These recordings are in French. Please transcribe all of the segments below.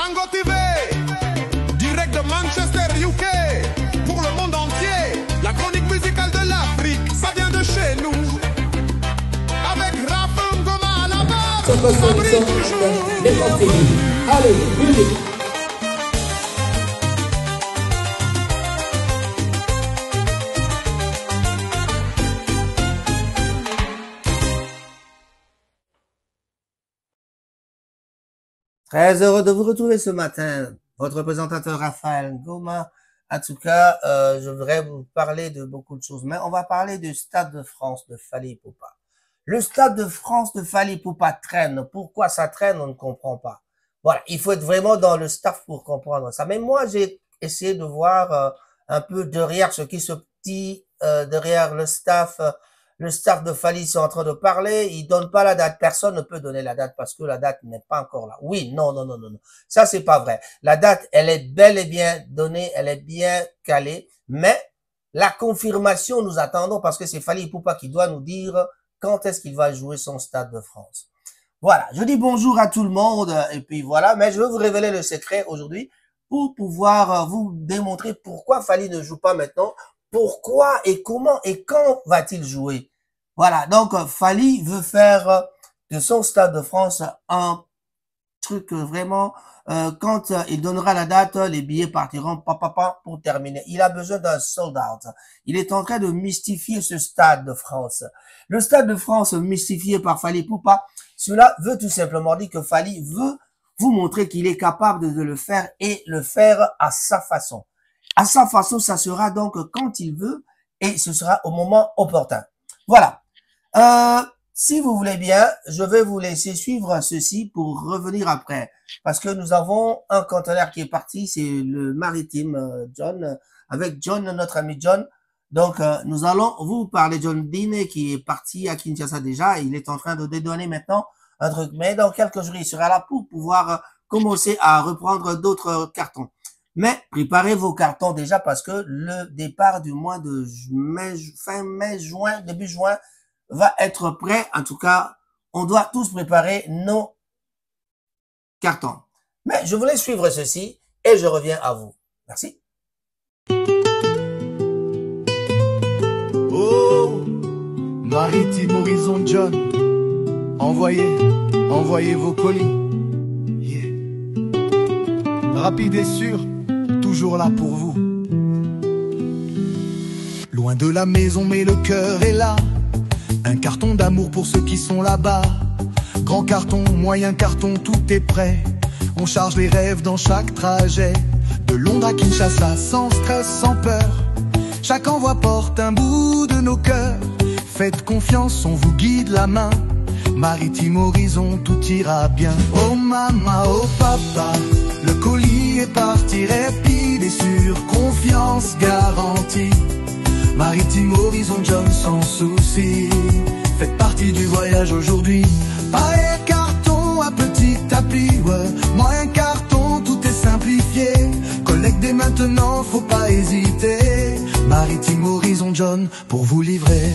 Mango TV, direct de Manchester, UK, pour le monde entier. La chronique musicale de l'Afrique, ça vient de chez nous. Avec Raphaël Ngoma à la base, ça brille toujours. Allez, musique. Très heureux de vous retrouver ce matin, votre présentateur Raphaël Ngoma. En tout cas, je voudrais vous parler de beaucoup de choses, mais on va parler du Stade de France de Fally Ipupa. Le Stade de France de Fally Ipupa traîne. Pourquoi ça traîne, on ne comprend pas. Voilà, il faut être vraiment dans le staff pour comprendre ça. Mais moi, j'ai essayé de voir un peu derrière ce qui se dit, derrière le staff. Le staff de Fally sont en train de parler, ils donnent pas la date. Personne ne peut donner la date parce que la date n'est pas encore là. Oui, non. Ça, c'est pas vrai. La date, elle est bel et bien donnée, elle est bien calée, mais la confirmation, nous attendons parce que c'est Fally Ipupa qui doit nous dire quand est-ce qu'il va jouer son Stade de France. Voilà. Je dis bonjour à tout le monde et puis voilà, mais je veux vous révéler le secret aujourd'hui pour pouvoir vous démontrer pourquoi Fally ne joue pas maintenant. Pourquoi et comment et quand va-t-il jouer? Voilà, donc Fally veut faire de son Stade de France un truc vraiment, quand il donnera la date, les billets partiront pour terminer. Il a besoin d'un sold out. Il est en train de mystifier ce Stade de France. Le Stade de France mystifié par Fally Ipupa, cela veut tout simplement dire que Fally veut vous montrer qu'il est capable de le faire et le faire à sa façon. À sa façon, ça sera donc quand il veut et ce sera au moment opportun. Voilà. Si vous voulez bien, je vais vous laisser suivre ceci pour revenir après. Parce que nous avons un conteneur qui est parti, c'est le maritime John, avec John, notre ami John. Donc, nous allons vous parler de John Dean qui est parti à Kinshasa déjà. Il est en train de dédouaner maintenant un truc. Mais dans quelques jours, il sera là pour pouvoir commencer à reprendre d'autres cartons. Mais préparez vos cartons déjà parce que le départ du mois de mai, fin mai, juin, début juin va être prêt. En tout cas, on doit tous préparer nos cartons. Mais je voulais suivre ceci et je reviens à vous. Merci. Oh, Maritime Horizon John, envoyez vos colis. Yeah. Rapide et sûr, toujours là pour vous. Loin de la maison mais le cœur est là. Un carton d'amour pour ceux qui sont là-bas. Grand carton, moyen carton, tout est prêt. On charge les rêves dans chaque trajet. De Londres à Kinshasa, sans stress, sans peur. Chaque envoi porte un bout de nos cœurs. Faites confiance, on vous guide la main. Maritime Horizon, tout ira bien. Oh maman, oh papa, le colis est parti rapide et sûr. Confiance garantie. Maritime Horizon John sans souci. Faites partie du voyage aujourd'hui. Pareil carton à petit tapis, ouais. Moyen carton, tout est simplifié. Collecte dès maintenant, faut pas hésiter. Maritime Horizon John pour vous livrer.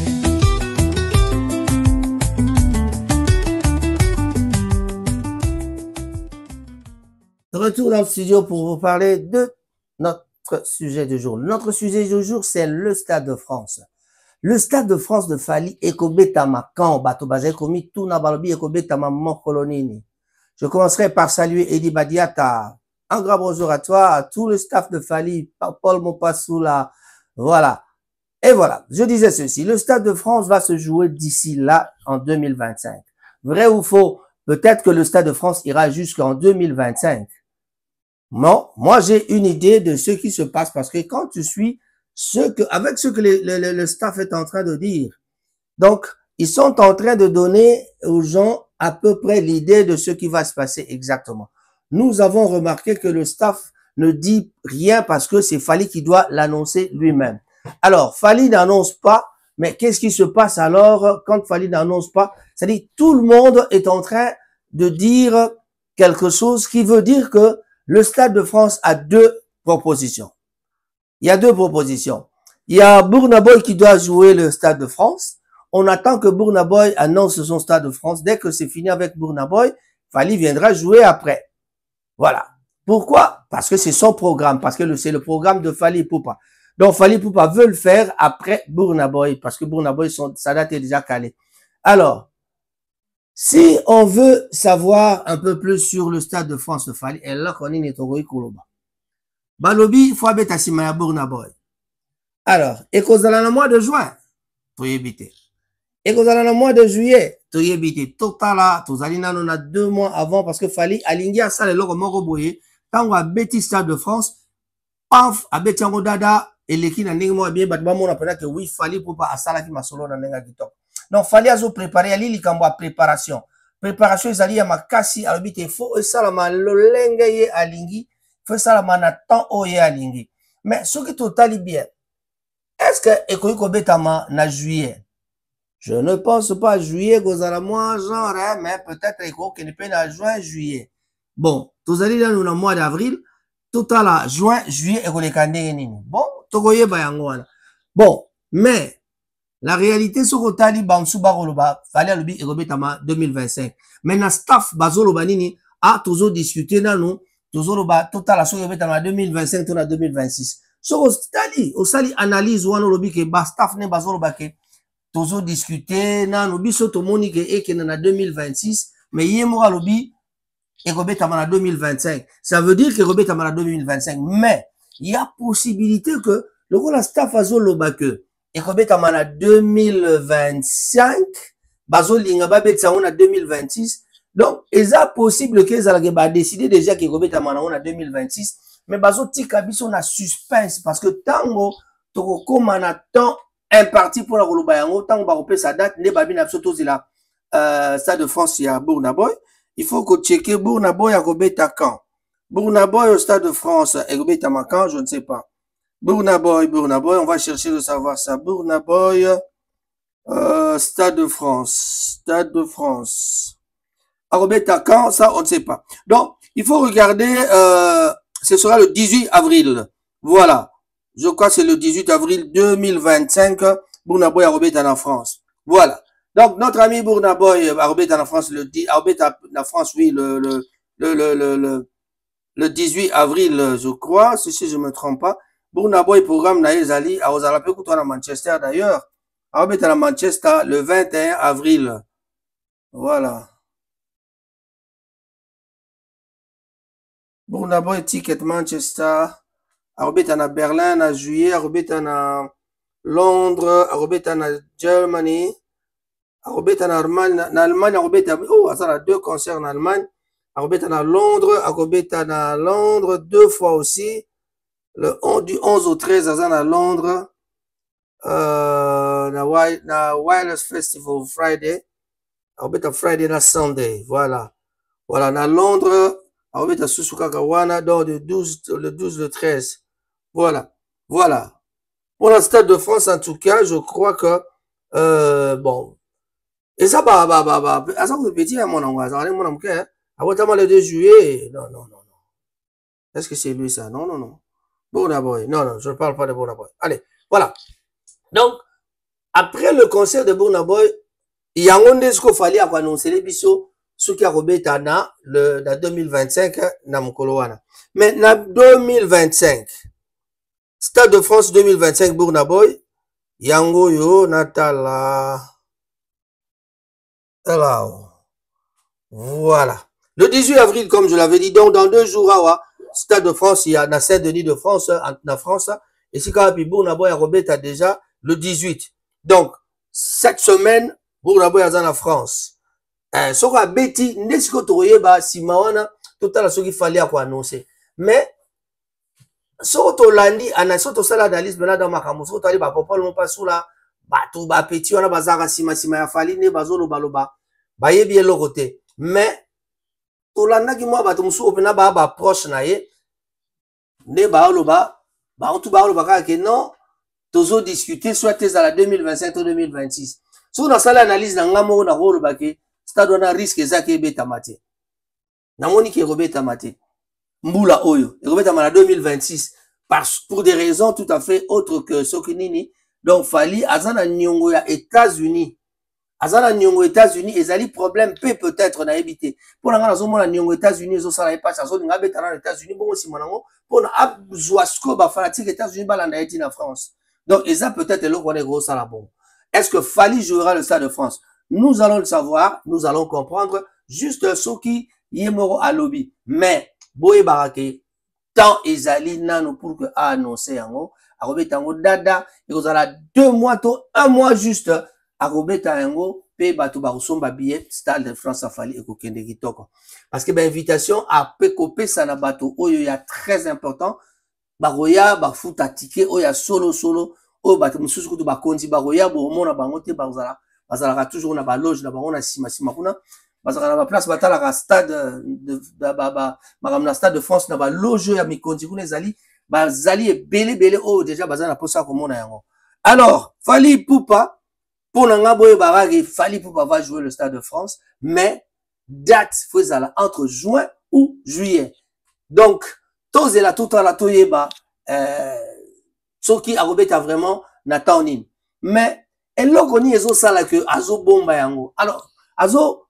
Retour dans le studio pour vous parler de notre sujet du jour. Notre sujet du jour, c'est le Stade de France. Le Stade de France de Fally ekobetama quand bato bazali komi tuna balobi ekobetama mokolonini. Je commencerai par saluer Eddie Badiata. Un grand bonjour à toi, à tout le staff de Fally, Paul Mopassoula. Voilà. Et voilà. Je disais ceci. Le Stade de France va se jouer d'ici là en 2025. Vrai ou faux? Peut-être que le Stade de France ira jusqu'en 2025. Non, moi j'ai une idée de ce qui se passe parce que quand tu suis avec ce que le staff est en train de dire, donc ils sont en train de donner aux gens à peu près l'idée de ce qui va se passer exactement. Nous avons remarqué que le staff ne dit rien parce que c'est Fally qui doit l'annoncer lui-même. Alors Fally n'annonce pas, mais qu'est-ce qui se passe alors quand Fally n'annonce pas? C'est-à-dire tout le monde est en train de dire quelque chose qui veut dire que le Stade de France a deux propositions. Il y a deux propositions. Il y a Burna Boy qui doit jouer le Stade de France. On attend que Burna Boy annonce son Stade de France. Dès que c'est fini avec Burna Boy, Fally viendra jouer après. Voilà. Pourquoi? Parce que c'est son programme, parce que c'est le programme de Fally Ipupa. Donc Fally Ipupa veut le faire après Burna Boy, parce que Burna Boy, sa date est déjà calée. Alors, si on veut savoir un peu plus sur le Stade de France de Fally, et là qu'on est Netogoi Koloba. Balobi, il faut habiter à Burna Boy. Alors, et cause dans le mois de juin, tu y habiter. Et cause dans le mois de juillet, tu y habiter. Total, tu y on a 2 mois avant, parce que Fally, aligné à ça, le logo Moroboye, tant qu'on a bêti Stade de France, paf, a bêti en dada, et l'équipe n'a pas bien, mais on a que oui, Fally pour pas à ça la qui m'a solo dans le top. Donc, Fally a préparé, ali, il a préparation. Préparation, ils allaient à ma cassi, à l'habiter, il faut ça, la lengue à lingi, il faut ça, la mana temps oye à lingi. Mais ce qui total bien, est-ce que Ekoiko Betama na juillet? Je ne pense pas juillet, gozala moi, genre, hein, mais peut-être Ekoiko qui ne peut na juin, juillet. Bon, tous allez là, nous, dans le mois d'avril, tout à la juin, juillet, Ekoiko les bon, Togoye Bayangwana. Bon, mais, la réalité, ce que tu Bamsou Baroloba, fallait le Ekoiko Betama 2025. Mais na staff, Bazolo Banini, a toujours discuté, dans nous, toujours, total, la Ekoiko Betama 2025, tout à 2026. So, au sali analyse ou anolobi ke ba staff ne bazolo bake tozo discuter na no biso to moni ke e ke na 2026 mais yemo alobi e kobeta na 2025. Ça veut dire que kobeta na 2025 mais il y a possibilité que le la staff azolo bake e kobeta na 2025 bazolo linga ba betsa on a 2026. Donc, est-ce possible que ça va décider déjà que kobeta na on a 2026. Mais bazo tika biso na suspense parce que tango toko koma na temps imparti pour la koloba yango tango ba repé sa date ne babi na biso tozila Stade de France ya Burna Boy, il faut que checker Burna Boy à kobeta quand. Burna Boy au Stade de France et kobeta quand, je ne sais pas. Burna Boy, on va chercher de savoir ça. Burna Boy Stade de France à kobeta quand, ça on ne sait pas. Donc, il faut regarder ce sera le 18 avril. Voilà. Je crois que c'est le 18 avril 2025. Burna Boy a en France. Voilà. Donc, notre ami Burna Boy a en France le 18 avril, je crois, si je me trompe pas. Burna Boy programme na Ezali, à Ozalape Koutoua à Manchester d'ailleurs. A Manchester le 21 avril. Voilà. Burna Boy ticket Manchester, à Berlin, à juillet, à Londres, à Germany, à Allemagne, oh, ça a 2 concerts en Allemagne, à Londres, à Londres 2 fois aussi, du 11 au 13 à Londres, na Wireless Festival Friday, à Friday na Sunday, voilà, na Londres, dans le 12, le 13. Voilà. Pour le Stade de France, en tout cas, je crois que, bon. Et ça, ça vous petit à mon endroit. Ça mon endroit, le 2 juillet. Non. Est-ce que c'est lui, ça? Non. Burna Boy. Non, je ne parle pas de Burna Boy. Allez, voilà. Donc, après le concert de Burna Boy, il y a un des qu'il fallait annoncer les bisous. Ce qui a robéta na 2025 na mukolowana. Mais na 2025 Stade de France 2025 Burna Boy yango yo natala. Alors voilà. Le 18 avril comme je l'avais dit, donc dans 2 jours Stade de France il y a na Saint-Denis de France na France et si quand Burna Boy a robéta déjà le 18. Donc cette semaine Burna Boy est en France. Ce qu'on a bêti, n'est-ce que tu vois, si mawana, tout à l'heure, ce qu'il fallait annoncer. Mais, ce que tu l'as dit, on a surtout ça l'analyse, mais là, dans ma camus, ce que tu as dit, papa, non pas sous là, tout, petit, on a bazar, sima, ya fali, ne bazolo, baloba, ye bien le côté. Mais, tout l'an, qui moi, tout moussou, opena, proche, naye, ne baoloba, on tout baoloba, que non, toujours discuter, soit t'es à la 2025 ou 2026. Si on a ça l'analyse, dans la mot, on a rôle, Stade on a risque ezaki ebeta mate. Namoni ki robeta mate. Mbula oyo, robeta mate 2026 pour des raisons tout à fait autres que ce que nini. Donc Fally azana nyongo ya États-Unis. azala nyongo États-Unis ezali problème peut-être na éviter pour nga nazo mona nyongo États-Unis zo sala pas azo nga betana na États-Unis bongo simonango pour na abzwa sko ba fanatique États-Unis balanda eti na France donc eza peut-être le qu'on est gros sala bon est-ce que Fally jouera le Stade de France nous allons le savoir nous allons comprendre juste ce qui yemoro à lobby mais boye barake tant ezali nano pour que a annoncer yango akobeta yango dada ekozala 2 mois to 1 mois juste akobeta yango pe bato bakosomba billet Stade de France afali ekokende kitoko parce que ba invitation a pe kopesa na bato oyo ya très important baroya bafuta ticket oyo solo oyo bato mususu kutu bakonzi baroya bomona bango te bazalaka toujours na ba loge na bango na sima kuna bazalaka na ba place batalaka stade de makamna Stade de France na ba loge ya mikonzi kuna ezali bazali ebele oyo déjà bazala na posa komona yango alors Fally Ipupa pour nga boye barage Fally Ipupa va jouer le Stade de France mais date faisala entre juin ou juillet donc tozela tout la toyeba soki akobeta vraiment na taonin mais eloko ni ezo sala que azo bomba yango alors azo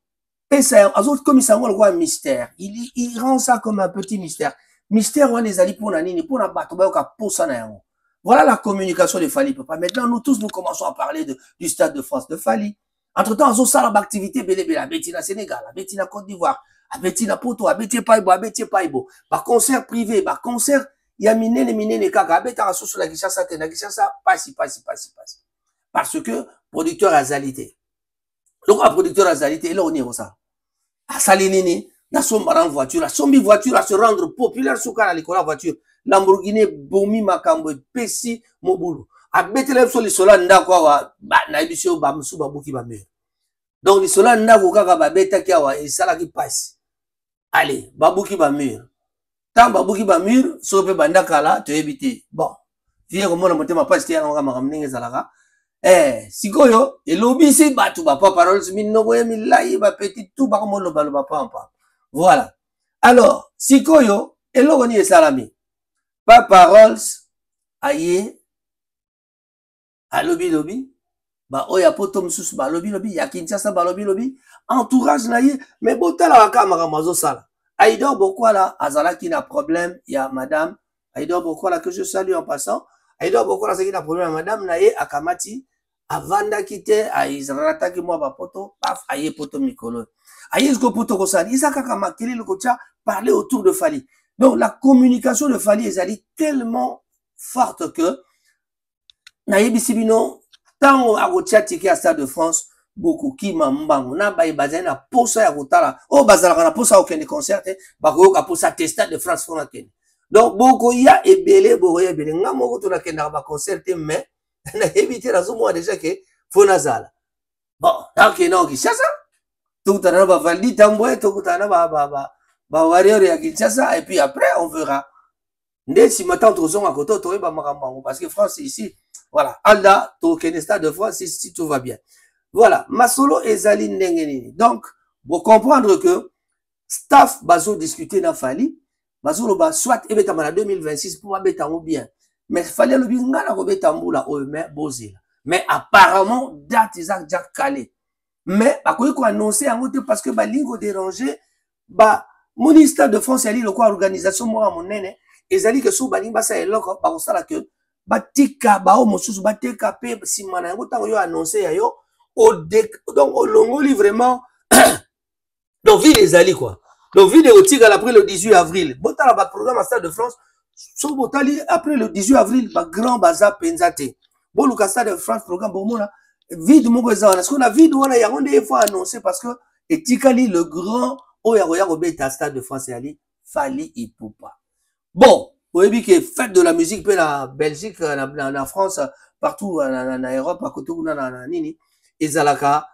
komisa yango le mystère il rend ça comme un petit mystère wana ezali pona nini pona bato bayoka posa na yango. Voilà la communication de Fally Ipupa. Maintenant, nous tous, nous commençons à parler du Stade de France de Fally. Entre-temps, on a l'activité belé à Bétina Sénégal, à Bétina Côte d'Ivoire, à Bétina Poto, à Bétia Païbo, par concert privé, par concert, il y a minene kaka, à Bétara sur la Kishasa, passi. Parce que, producteur a zalité. Donc, un producteur a zalité, et là, on est ça. À Salinini, la sombre voiture, la sombre voiture à se rendre populaire sur la voiture. Lamborghini bomi makambo pesi mobulu abetele so lisola ndako wa na ebisio ba musu babuki ba mur donc lisola ndako kaka ba betaki wa esala ki passe allez babuki ba mur tant babuki ba mur so pe bandaka la to ebité bon vie ko mona motema passe te yango kama kamninge zalaka sikoyo elobi si batu ba paroles minoko ya milai ba petit tout ba ko loba pampa voilà alors sikoyo eloko ni esalami pas paroles aye a lobby ba oya poto mususu ba lobby ya Kinshasa ba lobby entourage na ye mais botala wakamaka mazo sala Aïdor Bokwala azalaki na problème ya madame Aïdor Bokwala que je salue en passant Aïdor Bokwala c'est qui na problème ya madame na ye akamati avanda kite aizrata ki moi ba poto paf aye poto mikolo aye sko poto ko sali isaka kama kili le kocha parler autour de Fally. Donc, la communication de Fally est tellement forte que, naïbi sibino, tant à ticket à Stade de France, beaucoup qui m'embango, na baï bazin na posa ya rotala, oh bazala na posa aucun concert, bako ka posa Stade de France ken. Donc, beaucoup y a ebele, nga moko to na kenda ba concert, mais, na évité la zomo déjà que, fonazala. Bon, donc, non, qui ça? Tout à l'heure, Fally tamboué, tout à l'heure, warrior ya Kinshasa et puis après on verra. Ndé si maintenant tozonga à côté to ba makambo parce que France ici voilà, Alda to Stade de France ici tout va bien. Voilà, masolo ezali ndenge nini. Donc, pour comprendre que staff bazo discuter na Fally, bazo lo ba soit ebeta na 2026 pour abeta ou bien. Mais Fally lo binga na ko beta mbula o mais bozila. Mais apparemment date exact Jack calé. Mais bakoyi ko annoncer en route parce que ba lingo déranger ba ministère de France ali le quoi organisation moi monene ezali que sous balinga ba sa eloko ba kosala que batika ba o mosusu bateka pe simana yango tango yo annoncer ya yo donc au longoli vraiment donc ville ezali quoi donc ville otika après le 18 avril botala ba programme à Stade de France so botali après le 18 avril ba grand bazar penzate boluka Stade de France programme bomona vide moko ezana parce qu'on a vide wana yango nde faut annoncer parce que etikali le grand Oya Robeta Stade de France ali Fally Ipupa. Bon, vous avez que fête de la musique pe la Belgique, la France, partout en Europe, à côté na nini, ezalaka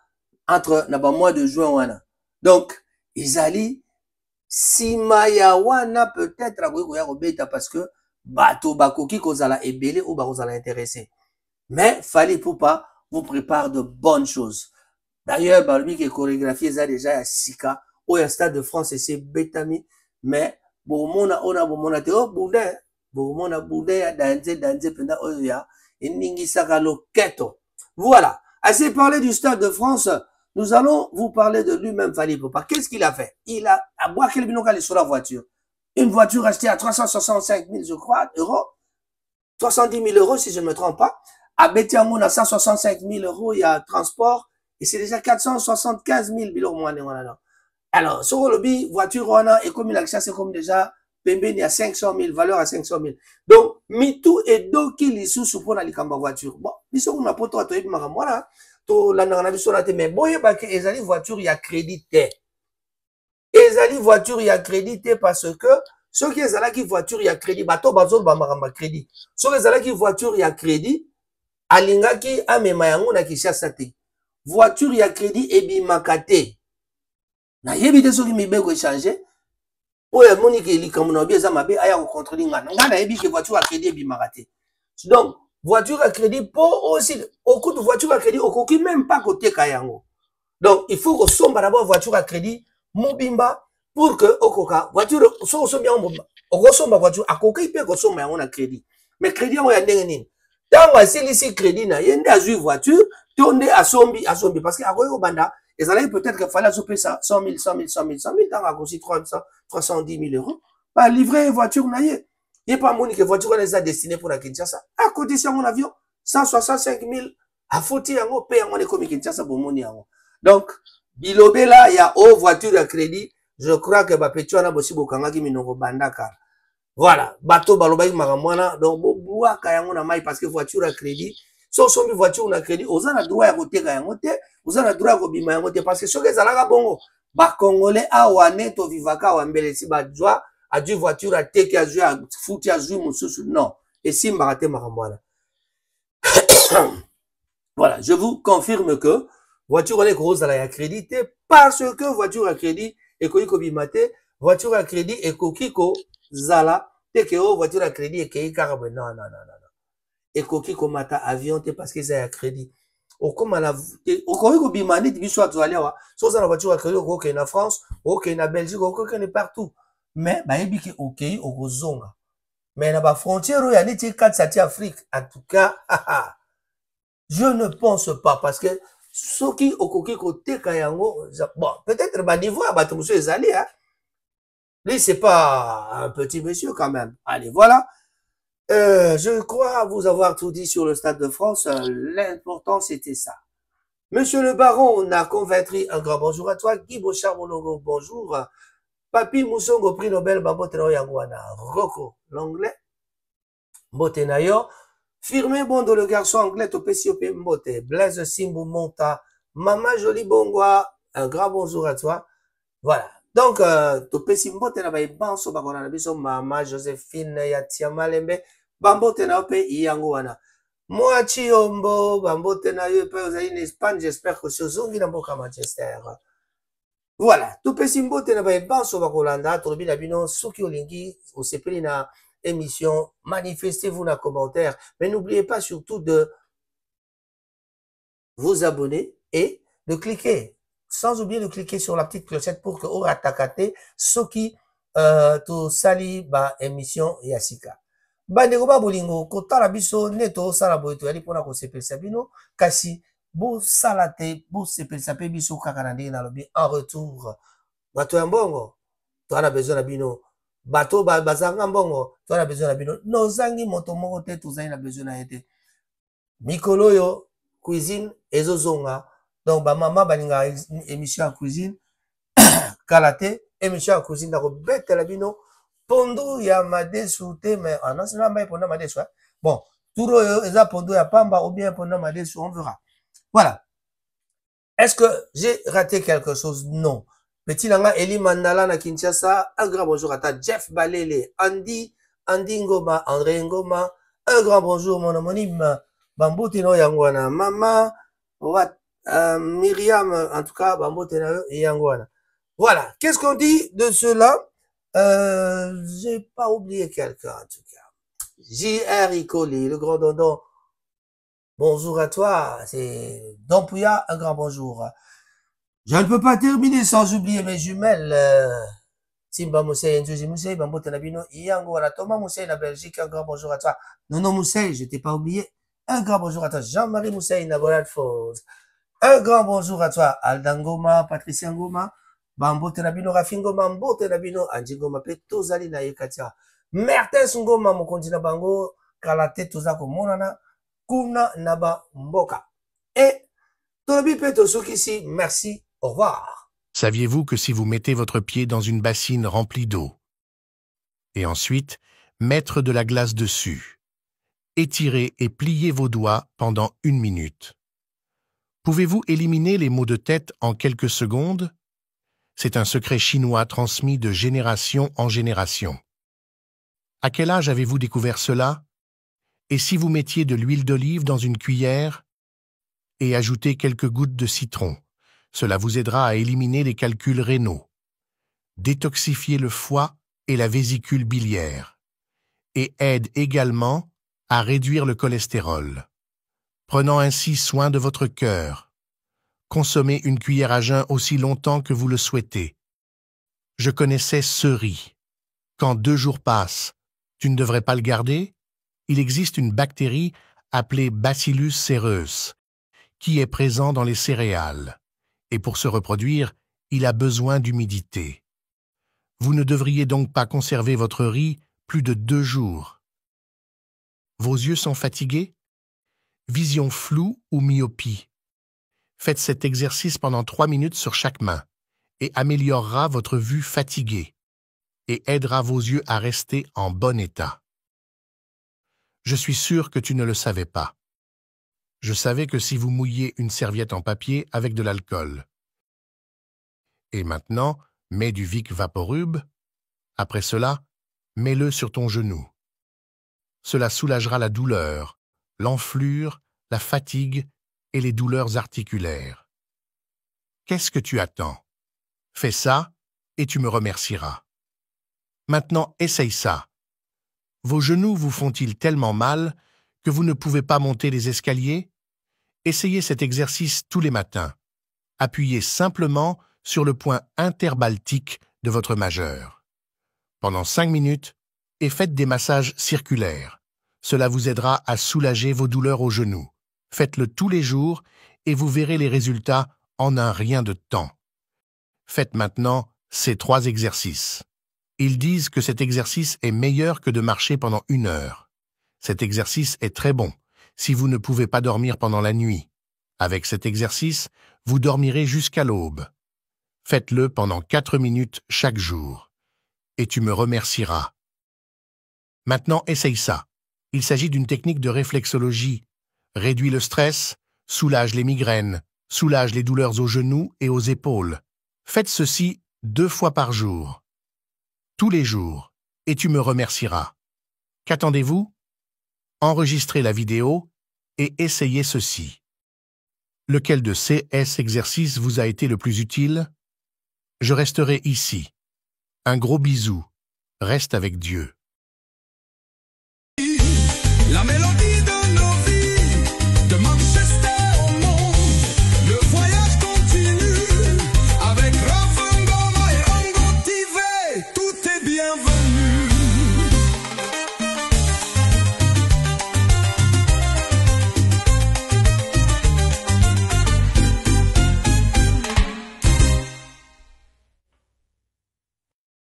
entre na ba mois de juin wana. Donc, ezali simaya wana peut-être à Oya Robeta parce que bato bakoki kozala ebele ou bakozala intéressé. Mais Fally Ipupa vous prépare de bonnes choses. D'ailleurs, balbi que chorégraphie eza déjà à Sika. Au Stade de France, c'est bétami, mais bomona te o boudin, bomona boudin danze pendant oya, et ningi saka loketo. Voilà. Assez parlé du Stade de France, Nous allons vous parler de lui-même, Fally Ipupa. Qu'est-ce qu'il a fait? Il a, à boire quel binocal sur la voiture. Une voiture achetée à 365 000, je crois, euros. 70 000 euros, si je ne me trompe pas. À Betiango, on a 165 000 euros, il y a transport. Et c'est déjà 475 000 bilors. Alors, sur le bi, voiture, on a, et comme il a c'est comme déjà, Pembe, il y a 500 000, valeur à 500 000. Donc, Mitou et Doki, les sous pour la voiture. Bon, ils sont un peu trop, to la nana biso na te mais boye ba ke ezali voiture ya crédit te. Ezali voiture ya crédit te parce que ceux qui ezalaki voiture ya crédit bato bazol ba maramba crédit. Ceux qui ezalaki voiture ya crédit alingaki amema yango na Kinshasa te. Voiture ya crédit ebimaka te. Na yebi te soki mibeko échanger. Oya moni ke likambo na bieza mabe aya ko contrôler ngana. Ngana yebi ke voiture ya crédit ebimaka te. Donc voiture à crédit pour aussi au coût de voiture à crédit au coût même pas côté kayango. Donc il faut qu'on sombe d'abord voiture à crédit mobimba pour que au coca voiture so bien on sombe voiture à coca il peut qu'on sombe on a crédit. Mais crédit on y a ndengeni. Dans va ici crédit na yende à jouer voiture, tourne à sombi parce que à quoi au banda et allaient peut-être qu'il fallait souper ça 100 000 dans à aussi 310 000 euros. Bah livrer voiture na yé. Il n'y a pas de que voiture les a destinées pour la Kinshasa. À côté de mon avion, 165 000 à foutre en paye en comme Kinshasa pour mon yango. Donc, bilobe là, il y a haut voiture à crédit. Je crois que Bapetua na bosi bokanga ki minongo bandaka. Voilà, bateau balobai maramwana donc boboua kayango na mai parce que voiture à crédit. So sombi voiture na crédit, aux a droit à côté kayango te, aux a droit à kobima yango te parce que ceux qui zalaka bongo, ba congolais a wane to vivaka wa mbele si ba joie a dû voiture à te qui a joué à foutu à jouer mon sous non et si maraté maramwana. Voilà, je vous confirme que voiture est grosse à la crédité parce que voiture à crédit et ko bimate voiture à crédit et kokiko zala te que voiture à crédit et que carabo non et kokiko mata avion te parce que ça a crédit au comme à la au ko bimani biso à aller wa so ça la voiture à crédit au que en France au que en Belgique au que partout. Mais bah il dit ok au zonga mais na ba frontière il y a des 4 sati Afrique en tout cas je ne pense pas parce que ceux qui au koki côté kayango bon peut-être ba niveau à bato monsieur ezali hein lui c'est pas un petit monsieur quand même allez voilà je crois vous avoir tout dit sur le Stade de France l'important c'était ça. Monsieur le baron on a convaincu un grand bonjour à toi Guy Bochard Monogo bonjour. Papi Mousongo prix Nobel Bambotena Yangwana Rocco l'anglais Botenayo firmé Bondo le garçon anglais Topesiop Mbote Blaise Simbu Monta Mama Jolie Bongwa un grand bonjour à toi voilà donc Topesi Mbote na ba banso bakona na biso Mama Joséphine Yatia Malembe Bambotena pe Yangwana moi Chiombo Bambotena yo pe aux Espagne j'espère que ce zongi na boka Manchester. Voilà, tout petit mot te na ba banso ba kolanda to bina bino soki olingi o sepeli na émission manifestez-vous dans commentaire mais n'oubliez pas surtout de vous abonner et de cliquer sans oublier de cliquer sur la petite clochette pour que aura takate soki to sali ba émission yasika bandeko ba bolingo kotala biso neto sala boy to yali pona ko sepelisa bino kasi Bo salate, bo sepelisa pe biso kaka na ndenge na lobi en retour. Bato ya mbongo, to ana besoin na bino. Bato bazanga mbongo, to ana besoin na bino. Nozangi moto moko te tozali na besoin na yete. Mikolo yo cuisine ezozonga. Donc ba mama balinga émission à cuisine kalate émission à cuisine na ko betela bino pondo ya madesu te mais anasina mba ponda madesu. Bon, turo yo eza pondo ya pamba ou bien ponda madesu on verra. Voilà. Est-ce que j'ai raté quelque chose? Non. Petit Langa, Eli Mandala na Kinshasa, un grand bonjour à ta Jeff Balele, Andy Ngoma, André Ngoma, un grand bonjour mon homonyme, Bambotino Yangwana, Mama, Myriam, en tout cas, Bambotino Yangwana. Voilà. Qu'est-ce qu'on dit de cela? J'ai pas oublié quelqu'un, en tout cas. J.R. Icoli, le grand dondon. Bonjour à toi, c'est Dompouya, un grand bonjour. Je ne peux pas terminer sans oublier mes jumelles. Simba Moussei, Nzuzi Moussei, Bambo Tenabino, Iyango, Thomas Moussei, la Belgique, un grand bonjour à toi. Nono Moussei, je t'ai pas oublié, un grand bonjour à toi. Jean-Marie Moussei, Nabolat Falls. Un grand bonjour à toi, Aldan Ngoma, Patricia Ngoma, Bambote Nabino, Rafi Ngoma, Mbote Nabino, Anji Ngoma, pe tozali na yekatia. Mertes Ngoma, mokonzi na bango, kalate tozako monana, kuna naba mboka. Et, tolobi pe tosukisi, merci, au revoir. Saviez-vous que si vous mettez votre pied dans une bassine remplie d'eau, et ensuite mettre de la glace dessus, étirez et pliez vos doigts pendant 1 minute. Pouvez-vous éliminer les maux de tête en quelques secondes? C'est un secret chinois transmis de génération en génération. À quel âge avez-vous découvert cela? Et si vous mettiez de l'huile d'olive dans une cuillère et ajoutez quelques gouttes de citron, cela vous aidera à éliminer les calculs rénaux, détoxifier le foie et la vésicule biliaire, et aide également à réduire le cholestérol. Prenant ainsi soin de votre cœur, consommez une cuillère à jeun aussi longtemps que vous le souhaitez. Je connaissais ce riz. Quand 2 jours passent, tu ne devrais pas le garder? Il existe une bactérie appelée Bacillus cereus, qui est présent dans les céréales, et pour se reproduire, il a besoin d'humidité. Vous ne devriez donc pas conserver votre riz plus de 2 jours. Vos yeux sont fatigués? Vision floue ou myopie? Faites cet exercice pendant 3 minutes sur chaque main et améliorera votre vue fatiguée et aidera vos yeux à rester en bon état. Je suis sûr que tu ne le savais pas. Je savais que si vous mouilliez une serviette en papier avec de l'alcool. Et maintenant, mets du Vic Vaporub. Après cela, mets-le sur ton genou. Cela soulagera la douleur, l'enflure, la fatigue et les douleurs articulaires. Qu'est-ce que tu attends? Fais ça et tu me remercieras. Maintenant, essaye ça. Vos genoux vous font-ils tellement mal que vous ne pouvez pas monter les escaliers? Essayez cet exercice tous les matins. Appuyez simplement sur le point interbaltique de votre majeur. Pendant 5 minutes, et faites des massages circulaires. Cela vous aidera à soulager vos douleurs aux genoux. Faites-le tous les jours et vous verrez les résultats en un rien de temps. Faites maintenant ces 3 exercices. Ils disent que cet exercice est meilleur que de marcher pendant 1 heure. Cet exercice est très bon si vous ne pouvez pas dormir pendant la nuit. Avec cet exercice, vous dormirez jusqu'à l'aube. Faites-le pendant 4 minutes chaque jour. Et tu me remercieras. Maintenant, essaye ça. Il s'agit d'une technique de réflexologie. Réduit le stress, soulage les migraines, soulage les douleurs aux genoux et aux épaules. Faites ceci 2 fois par jour. Tous les jours. Et tu me remercieras. Qu'attendez-vous? Enregistrez la vidéo et essayez ceci. Lequel de ces exercices vous a été le plus utile? Je resterai ici. Un gros bisou. Reste avec Dieu. La mélodie